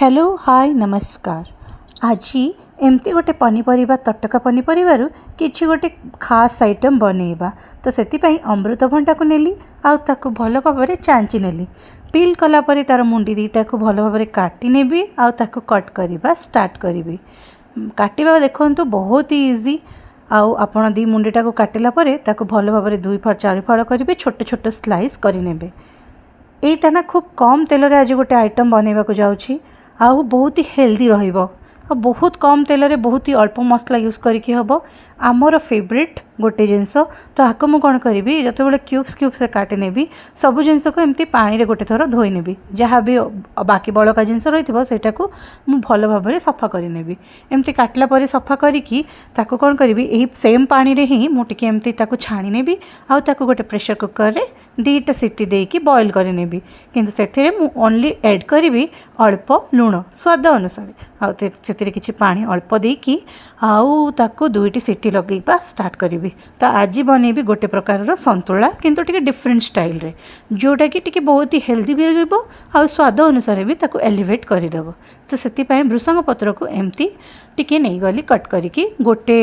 Hello hi नमस्कार। आज एमती गोटे पनीपरिबा तटका पनीपरिबारु किछि गोटे खास आइटम बनैबा तो सेतिपई अमृतभंडा को नेली आउ ताकु भल भाबरे चांची नेली। पील कला परे तार मुंडी दीटा को भल भाबरे काटी नेबी आउ ताकु कट करिबा स्टार्ट करिबी। काटिबा देखंतु बहुत इजी। आउ आपण दी मुंडीटा को काटिला परे ताकु भल भाबरे 2 फाड़ 4 फाड़ करिबे, छोटे छोटे स्लाइस करि नेबे। एटा ना खूब कम तेल रे आज गोटे आइटम बनैबा को जाउछि आउ बहुत ही हेल्दी रहिबो। बहुत कम तेल रे बहुत ही अल्प मसला यूज करके हम आमर फेवरेट गोटे जिनस। तो आको मु कौन करी जो क्यूब्स क्यूब्स रे काटी नेबी सब जिनस को एमती पानी रे गोटे थर धोई नेबी। जहाँ भी बाकी बड़का जिनस रही सेटा को मु भल भाव में सफा कर नेबी। एमती काटला परे सफा करिकी ताको कौन करी यही सेम पानी रे ही मु टिके एमती ताको छाणी नेबी आउ ताको गोटे प्रेशर कुकर रे 2टा सीटी देकी बॉईल कर नेबी। किंतु सेथिरे मु ओनली ऐड करी अल्प लुण स्वाद अनुसार आउ सेथिरे किछि पानी अल्प देकी आउ ताको 2टी सीटी लगेबा स्टार्ट करी। तो आज बनैबी गोटे प्रकार संतुला किंतु टिके डिफरेंट स्टाइल रे जोटा कि टिके बहुत ही हेल्दी भी रहिबो आउ स्वाद अनुसार भी ताको एलिवेट करदेव। तो सेति पय भृसंग पत्र को एमती टिके नहीं गली कट करिकी गोटे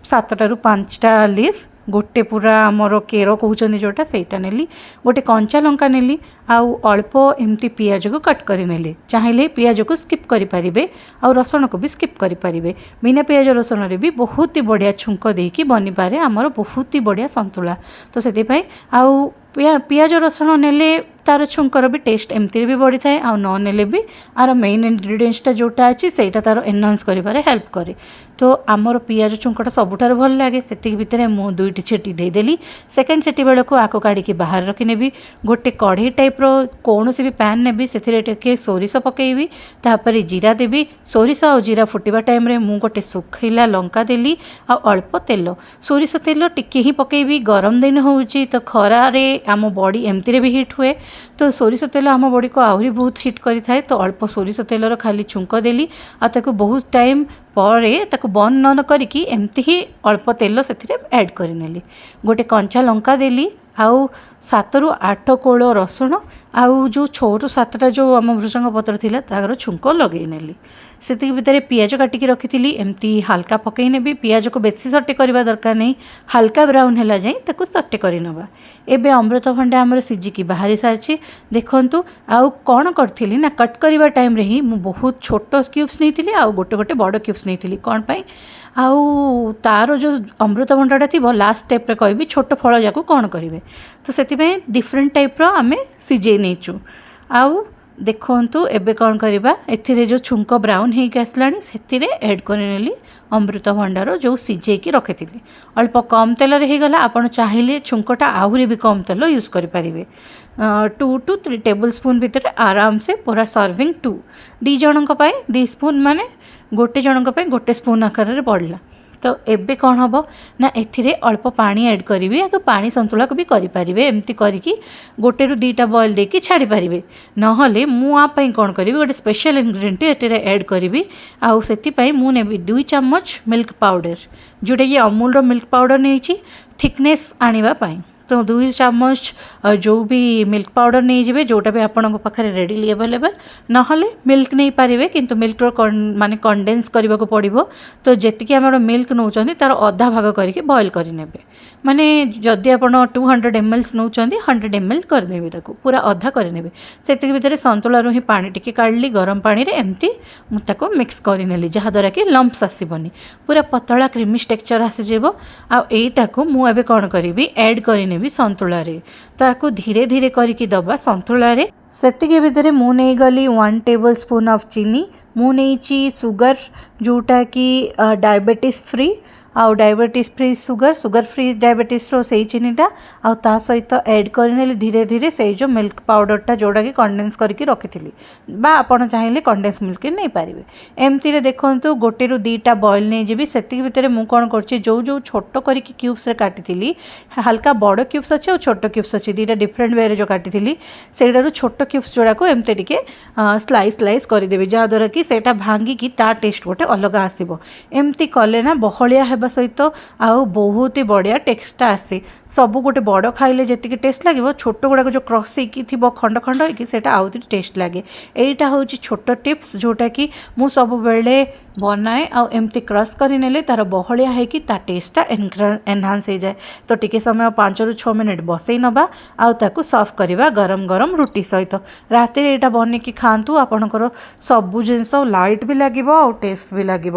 7टा रु 5टा लीफ गोटे पूरा आमर केर कहते जोटा सेटा नेली। गोटे कंचा लंका नेली आउ अल्प एमती पियाज को कट कर नेली। चाहिए पियाज को स्किप करि परिबे आउ रसुण को भी स्किप करि परिबे। बिना पियाज रसुण रे भी बहुत ही बढ़िया छुंक देकी बनी पारे आमर बहुत ही बढ़िया संतुला। तो सेति पय आउ पियाज रसुण नेले तार छुंकर भी टेस्ट एमती भी बढ़ी थाए आउ न नेले भी आर मेन इंग्रेडिएंट्सटा जोटा अच्छी सेटा तार एनहांस करिबारे हेल्प करे। तो आमर पियाज छुंकटा सबुठार भल लागे सेतिक भितरे मु 2टी छेटी दे देली। सेकंड छेटी बेले को आको काढ़ी बाहर रखी नेबी। गोटे कढ़ई टाइप रो कोनोसी भी पैन नेबी सेथिरे टिके सोरिष पकेइबी तापर जीरा देबी। सोरिष आ जीरा फुटिबा टाइम रे मु गोटे सुखैला लंका देली आ अल्प तेल सोरिष तेल टिके ही पकेइबी। गरम दिन होउची तो खरा रे आम बॉडी एमती रे भी हिट हुए तो सोरिष तेल आम बॉडी को आहरी बहुत हिट करि थाए। तो अल्प सोरिष तेलर खाली छुंक देली आ ताको बहुत टाइम परे ताको बंद न करिकी एमती ही अल्प तेल सेथिरे ऐड करि नेली। गोटे कंचा लंका देली आउ 7 रु 8 कोड़ रसुण आउ जो 6 रु 7टा जो आम भृसंग पत्र थिला तार छुंक लगे नेली। सेति भितर पियाज काटिकी रखी एमती हल्का पकई नेबी। पियाज को बेसी सटे करबा दरकार नहीं, हल्का ब्राउन हैला जाई ताको सटे करि नबा। एबे अमृतभंडा हमर सिजिकी बाहरी सारछि देखंतु। आउ कोन करथिली ना कट करबा टाइम रे ही मु बहुत छोटो क्यूब्स नैथिली आउ गोटे गोटे बड़ क्यूब्स नैथिली। कोन पई आउ तार जो अमृतभंडाटा थिबो लास्ट स्टेप रे कहबी छोट फळ जाको कोन करिवे। तो सेति पय डिफरेंट टाइप रो आमे सिजे नेचु। आउ देखंतु एबे कौन करिबा एथिरे जो छुंक ब्राउन हेक आसलानी सेथिरे ऐड करनेली अमृतभंडार जो सिझे की रखिथिली। अल्प कम तेल रे हे गला। आपण चाहिए छुंकटा आहुरी भी कम तेल यूज करि परिबे। 2 to 3 टेबल स्पून भितर आराम से पूरा सर्विंग 2 जनक पय 2 स्पून माने गोटे जनक पय गोटे स्पून आकार रे पड़ला। तो एबे कौन हम ना एथिरे अल्प पानी ऐड करी आगे पानी संतुला को भी करें एमती करिकी गोटे रु 2टा बॉयल देकी छाड़ी पारे। नहले मुझे कौन करी गोटे स्पेशल इंग्रेडिएंट एटे ऐड करी आउ सेति मु नेबी 2 चम्मच मिल्क पाउडर जोटा कि अमूल मिल्क पाउडर नहीं थिकनेस आनिबा पाई। तो 2 चम्मच जो भी मिल्क पाउडर नहीं जाए जोटा भी आपण पाखे रेडिली अवेलेबल नहले मिल्क नहीं पारे किंतु मिल्क माने कंडेन्स करने को पड़ो। तो जी आम मिल्क नौ तार अधा भाग करके बॉयल करे माने जदि आप 200 ml नौ 100 ml करदेवे ताको पूरा अधा करे से भितर संतुला ही पानी टिके काढ़ली गरम पानी रे एमती मुझको मिक्स करनेली जहाँद्वारा कि लम्प्स आसबनी पूरा पतला क्रीमी टेक्सचर आसीज। आईटा को मुझे कौन करी ऐड कर भी संतुला रे ताकू धीरे धीरे करके दबा संतुला रे। सेतिके भितर मु नहीं गली 1 टेबल स्पून ऑफ चीनी मु नहीं सुगर जोटा कि डायबिटीज फ्री आउ diabetes free sugar free diabetes रो से चीनीटा आउ ता सहित ऐड करनेली धीरे धीरे से जो मिल्क पाउडरटा जोड़ा कि कंडेन्स करके रखी बा आपड़ चाहिए कंडेन्स मिल्क नहीं पारे। एमती देखो गोटे रु 2टा बॉयल नहीं जी से भितर मु कौन कर जो जो छोट करके क्यूब्स रे काटी हल्का बड़ क्यूब्स अच्छे और छोट क्यूब्स अच्छे 2टा डिफरेंट वे जो काटी से छोट क्यूब्स जोड़ा को एमती टिके स्लाइस करदेवी जहाँद्वारा कि सेटा भांगिकी ता टेस्ट गोटे अलग आसो। एमती कले ना बहलिया ହେବା ସହିତ ଆଉ ବହୁତ ହି ବଢ଼ିଆ ଟେକ୍ସଟା ଆସେ। ସବୁ ଗୋଟେ ବଡ଼ ଖାଇଲେ ଯେତିକି ଟେଷ୍ଟ ଲାଗିବ ଛୋଟ ଗୁଡ଼ାକ ଯେଉଁ କ୍ରସ୍ ହେଇକି ଥିବ ଖଣ୍ଡ ଖଣ୍ଡ ହେଇକି ସେଇଟା ଆହୁରି ଟେଷ୍ଟ ଲାଗେ। ଏଇଟା ହେଉଛି ଛୋଟ ଟିପ୍ସ ଯେଉଁଟାକି ମୁଁ ସବୁବେଳେ ବନାଏ। ଆଉ ଏମିତି କ୍ରସ୍ କରିନେଲେ ତା'ର ବହଳିଆ ହେଇକି ତା ଟେଷ୍ଟଟା ଏନହାନ୍ସ ହେଇଯାଏ। ତ ଟିକେ ସମୟ 5ରୁ 6 ମିନିଟ୍ ବସେଇ ନେବା ଆଉ ତାକୁ ସର୍ଭ କରିବା ଗରମ ଗରମ ରୁଟି ସହିତ। ରାତିରେ ଏଇଟା ବନେଇକି ଖାଆନ୍ତୁ, ଆପଣଙ୍କର ସବୁ ଜିନିଷ ଲାଇଟ୍ ବି ଲାଗିବ ଆଉ ଟେଷ୍ଟ ବି ଲାଗିବ।